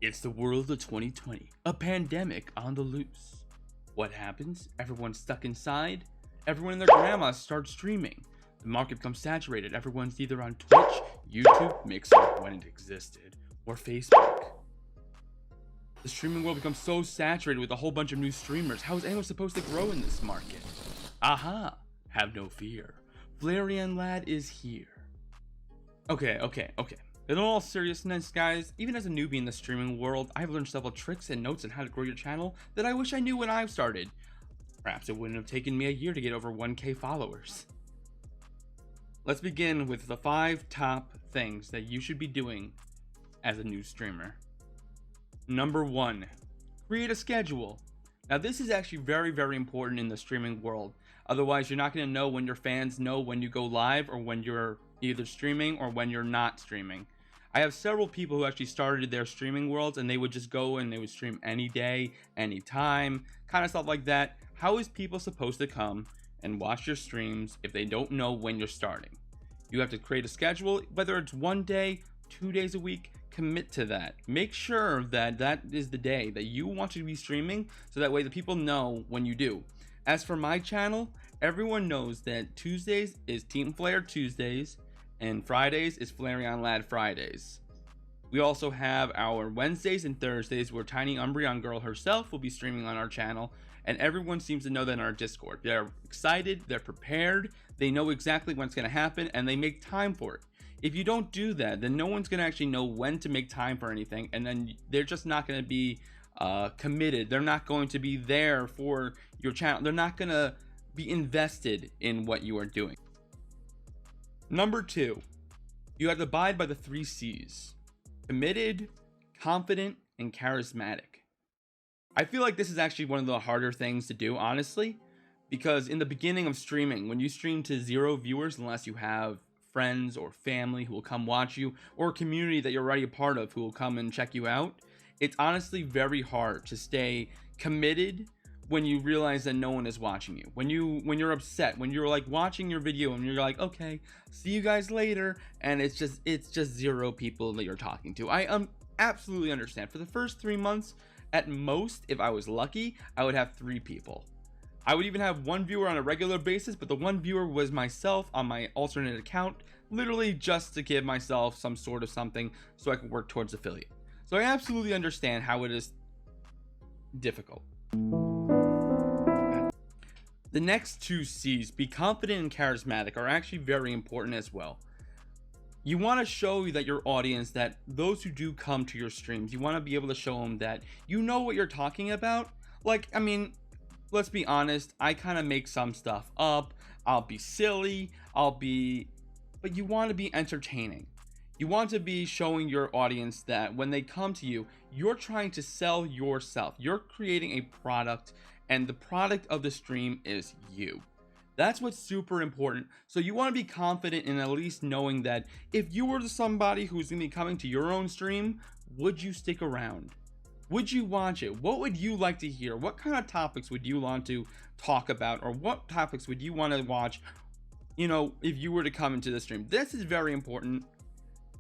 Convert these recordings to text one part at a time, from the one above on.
It's the world of 2020, a pandemic on the loose. What happens? Everyone's stuck inside. Everyone and their grandma starts streaming. The market becomes saturated. Everyone's either on Twitch, YouTube, Mixer when it existed, or Facebook. The streaming world becomes so saturated with a whole bunch of new streamers. How is anyone supposed to grow in this market? Aha! Have no fear. Flareon Lad is here. Okay. In all seriousness, guys, even as a newbie in the streaming world, I've learned several tricks and notes on how to grow your channel that I wish I knew when I started. Perhaps it wouldn't have taken me a year to get over 1K followers. Let's begin with the 5 top things that you should be doing as a new streamer. Number 1, create a schedule. Now this is actually very important in the streaming world. Otherwise, you're not going to know when your fans know when you go live or when you're either streaming or when you're not streaming. I have several people who actually started their streaming worlds and they would just go and they would stream any day, anytime, kind of stuff like that. How is people supposed to come and watch your streams if they don't know when you're starting? You have to create a schedule, whether it's 1 day, 2 days a week. Commit to that. Make sure that that is the day that you want to be streaming, so that way the people know when you do. As for my channel, everyone knows that Tuesdays is Team Flare Tuesdays and Fridays is Flareon Lad Fridays. We also have our Wednesdays and Thursdays where Tiny Umbreon Girl herself will be streaming on our channel, and everyone seems to know that in our Discord. They're excited, they're prepared, they know exactly what's going to happen, and they make time for it. If you don't do that, then no one's going to actually know when to make time for anything, and then they're just not going to be committed. They're not going to be there for your channel. They're not going to be invested in what you are doing. Number 2, you have to abide by the 3 C's: committed, confident, and charismatic. I feel like this is actually one of the harder things to do, honestly, because in the beginning of streaming, when you stream to 0 viewers, unless you have friends or family who will come watch you, or a community that you're already a part of who will come and check you out, it's honestly very hard to stay committed when you realize that no one is watching you. When you're upset, when you're like watching your video and you're like, okay, see you guys later, and it's just 0 people that you're talking to. I absolutely understand. For the first 3 months, at most, if I was lucky, I would have 3 people. I would even have 1 viewer on a regular basis, but the 1 viewer was myself on my alternate account, literally just to give myself some sort of something so I could work towards affiliate. So I absolutely understand how it is difficult. The next 2 C's, be confident and charismatic, are actually very important as well. You want to show that your audience, that those who do come to your streams, you want to be able to show them that you know what you're talking about. Like, I mean, let's be honest, I kind of make some stuff up. I'll be silly, but you want to be entertaining. You want to be showing your audience that when they come to you, you're trying to sell yourself. You're creating a product, and the product of the stream is you. That's what's super important. So you want to be confident in at least knowing that if you were somebody who's going to be coming to your own stream, would you stick around? Would you watch it? What would you like to hear? What kind of topics would you want to talk about, or what topics would you want to watch, you know, if you were to come into the stream? This is very important,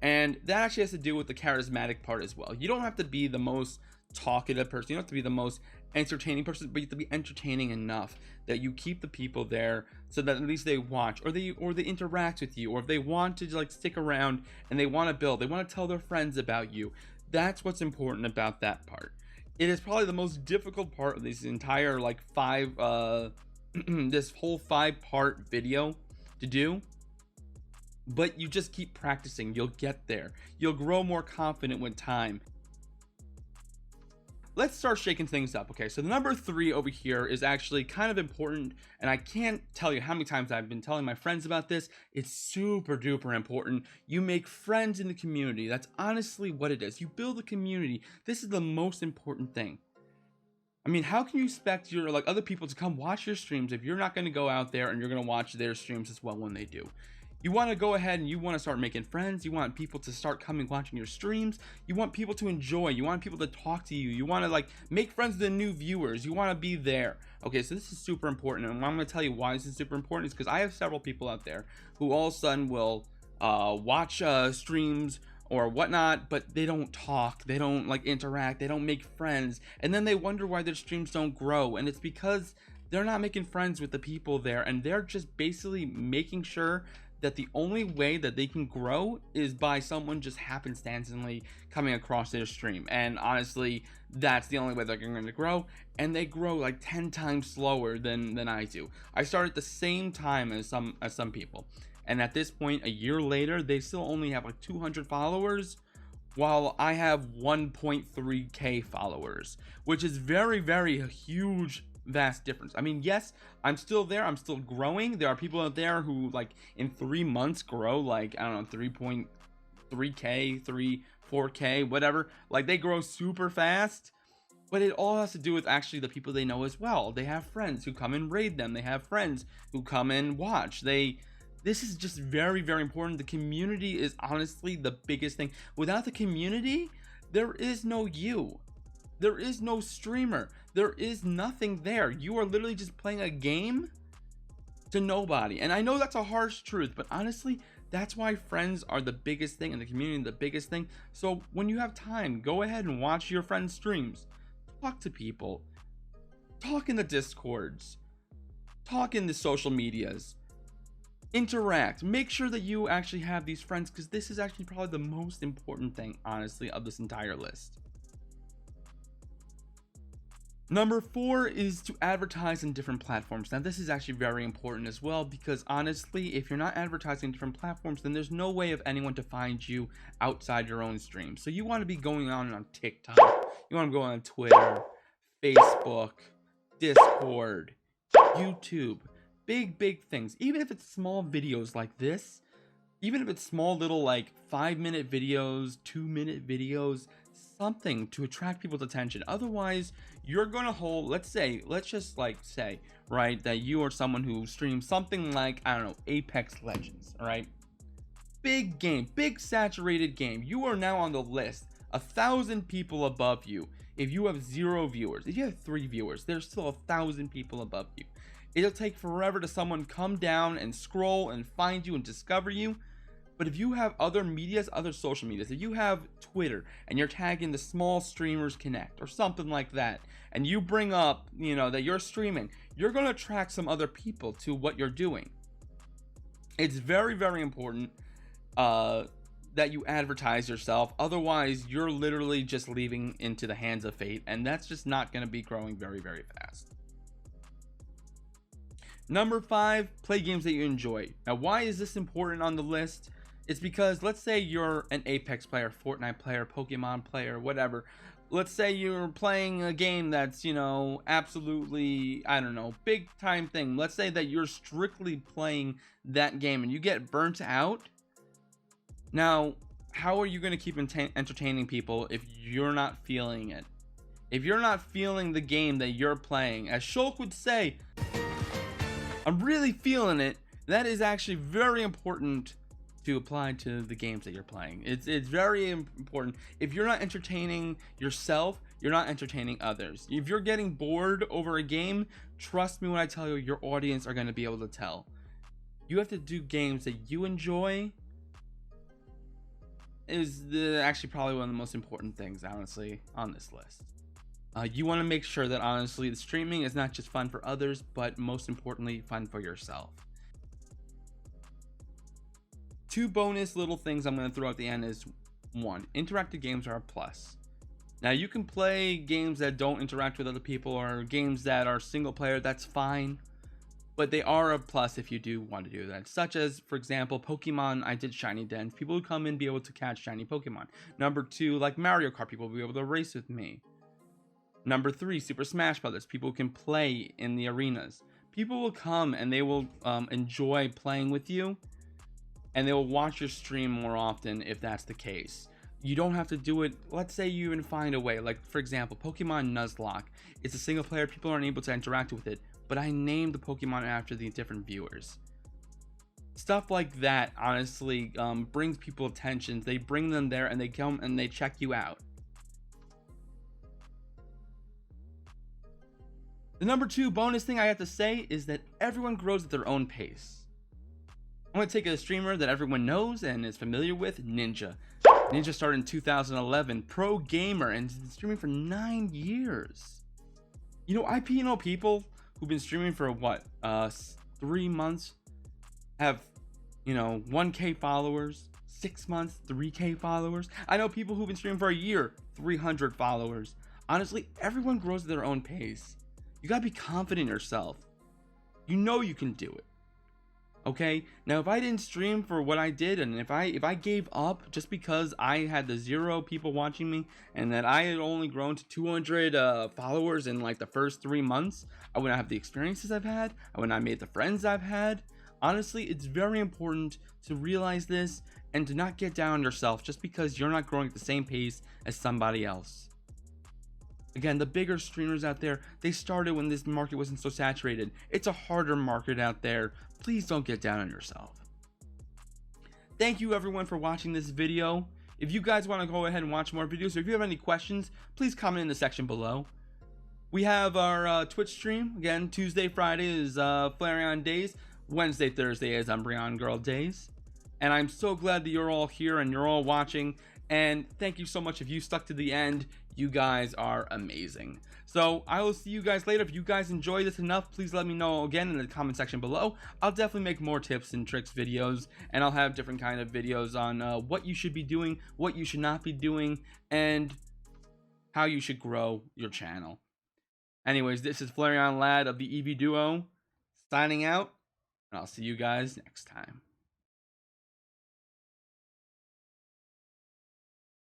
and that actually has to do with the charismatic part as well. You don't have to be the most talkative person, you don't have to be the most entertaining person, but you have to be entertaining enough that you keep the people there so that at least they watch, or they interact with you, or if they want to like stick around and they want to build, they want to tell their friends about you. That's what's important about that part. It is probably the most difficult part of this entire like this whole 5-part video to do, but you just keep practicing. You'll get there. You'll grow more confident with time. Let's start shaking things up. Okay, so the number 3 over here is actually kind of important, and I can't tell you how many times I've been telling my friends about this. It's super duper important. You make friends in the community. That's honestly what it is. You build a community. This is the most important thing. I mean, how can you expect your like other people to come watch your streams if you're not going to go out there and you're going to watch their streams as well when they do? You want to go ahead and you want to start making friends. You want people to start coming watching your streams. You want people to enjoy. You want people to talk to you. You want to like make friends with the new viewers. You want to be there. Okay, so this is super important, and I'm going to tell you why this is super important is because I have several people out there who all of a sudden will watch streams or whatnot, but they don't talk, they don't like interact, they don't make friends, and then they wonder why their streams don't grow. And it's because they're not making friends with the people there, and they're just basically making sure that the only way that they can grow is by someone just happenstancely coming across their stream. And honestly, that's the only way they're going to grow, and they grow like 10 times slower than I do. I started at the same time as some people, and at this point, a year later, they still only have like 200 followers, while I have 1.3k followers, which is very huge, vast difference. I mean, yes, I'm still there, I'm still growing. There are people out there who like in 3 months grow like, I don't know, 3.3k, 4k, whatever. Like, they grow super fast, but it all has to do with actually the people they know as well. They have friends who come and raid them, they have friends who come and watch. This is just very important. The community is honestly the biggest thing. Without the community, there is no you. There is no streamer. There is nothing there. You are literally just playing a game to nobody. And I know that's a harsh truth, but honestly, that's why friends are the biggest thing, and the community the biggest thing. So when you have time, go ahead and watch your friends' streams. Talk to people. Talk in the Discords. Talk in the social medias. Interact. Make sure that you actually have these friends, because this is actually probably the most important thing, honestly, of this entire list. Number 4 is to advertise in different platforms. Now, this is actually very important as well, because honestly, if you're not advertising in different platforms, then there's no way of anyone to find you outside your own stream. So you want to be going on TikTok, you want to go on Twitter, Facebook, Discord, YouTube, big things. Even if it's small videos like this, even if it's small little like 5-minute videos, 2-minute videos, something to attract people's attention. Otherwise, you're gonna hold, let's just like say, right, that you are someone who streams something like, I don't know, Apex Legends, all right? Big game, big saturated game. You are now on the list, 1,000 people above you. If you have 0 viewers, if you have 3 viewers, there's still 1,000 people above you. It'll take forever to someone come down and scroll and find you and discover you. But if you have other medias, other social medias, if you have Twitter and you're tagging the Small Streamers Connect or something like that, and you bring up, you know, that you're streaming, you're going to attract some other people to what you're doing. It's very important that you advertise yourself. Otherwise, you're literally just leaving into the hands of fate, and that's just not going to be growing very fast. Number 5, play games that you enjoy. Now, why is this important on the list? It's because let's say you're an Apex player, Fortnite player, Pokemon player, whatever. Let's say you're playing a game that's, you know, absolutely, I don't know, big time thing. Let's say that you're strictly playing that game and you get burnt out. Now, how are you going to keep entertaining people if you're not feeling it? If you're not feeling the game that you're playing, as Shulk would say, I'm really feeling it. That is actually very important to apply to the games that you're playing. It's very important. If you're not entertaining yourself, you're not entertaining others. If you're getting bored over a game, trust me when I tell you, your audience are going to be able to tell. You have to do games that you enjoy. Is actually probably one of the most important things, honestly, on this list. You want to make sure that honestly the streaming is not just fun for others, but most importantly fun for yourself. 2 bonus little things I'm going to throw at the end is 1, interactive games are a plus. Now, you can play games that don't interact with other people or games that are single player, that's fine, but they are a plus if you do want to do that. Such as, for example, Pokemon, I did Shiny Dens. People who come in be able to catch shiny Pokemon. Number 2, like Mario Kart, people will be able to race with me. Number 3, Super Smash Brothers. People can play in the arenas. People will come and they will enjoy playing with you, and they will watch your stream more often if that's the case. You don't have to do it. Let's say you even find a way, like for example, Pokemon Nuzlocke. It's a single player, people aren't able to interact with it, but I named the Pokemon after the different viewers. Stuff like that honestly brings people attention. They bring them there and they come and they check you out. The number 2 bonus thing I have to say is that everyone grows at their own pace. I'm going to take a streamer that everyone knows and is familiar with, Ninja. Ninja started in 2011, pro gamer, and been streaming for 9 years. You know, I know people who've been streaming for what, 3 months, have, you know, 1K followers, 6 months, 3K followers. I know people who've been streaming for a year, 300 followers. Honestly, everyone grows at their own pace. You gotta be confident in yourself. You know you can do it. Okay, now if I didn't stream for what I did, and if I gave up just because I had the 0 people watching me, and that I had only grown to 200 followers in like the first 3 months, I wouldn't have the experiences I've had. I would not have made the friends I've had. Honestly, it's very important to realize this and to not get down on yourself just because you're not growing at the same pace as somebody else. Again, the bigger streamers out there, they started when this market wasn't so saturated. It's a harder market out there. Please don't get down on yourself. Thank you everyone for watching this video. If you guys want to go ahead and watch more videos, or if you have any questions, please comment in the section below. We have our Twitch stream. Again, Tuesday, Friday is Flareon days. Wednesday, Thursday is Umbreon Girl days. And I'm so glad that you're all here and you're all watching. And thank you so much if you stuck to the end. You guys are amazing. So I will see you guys later. If you guys enjoy this enough, please let me know again in the comment section below. I'll definitely make more tips and tricks videos, and I'll have different kind of videos on what you should be doing, what you should not be doing, and how you should grow your channel. Anyways, this is Flareon Lad of the EV Duo signing out, and I'll see you guys next time.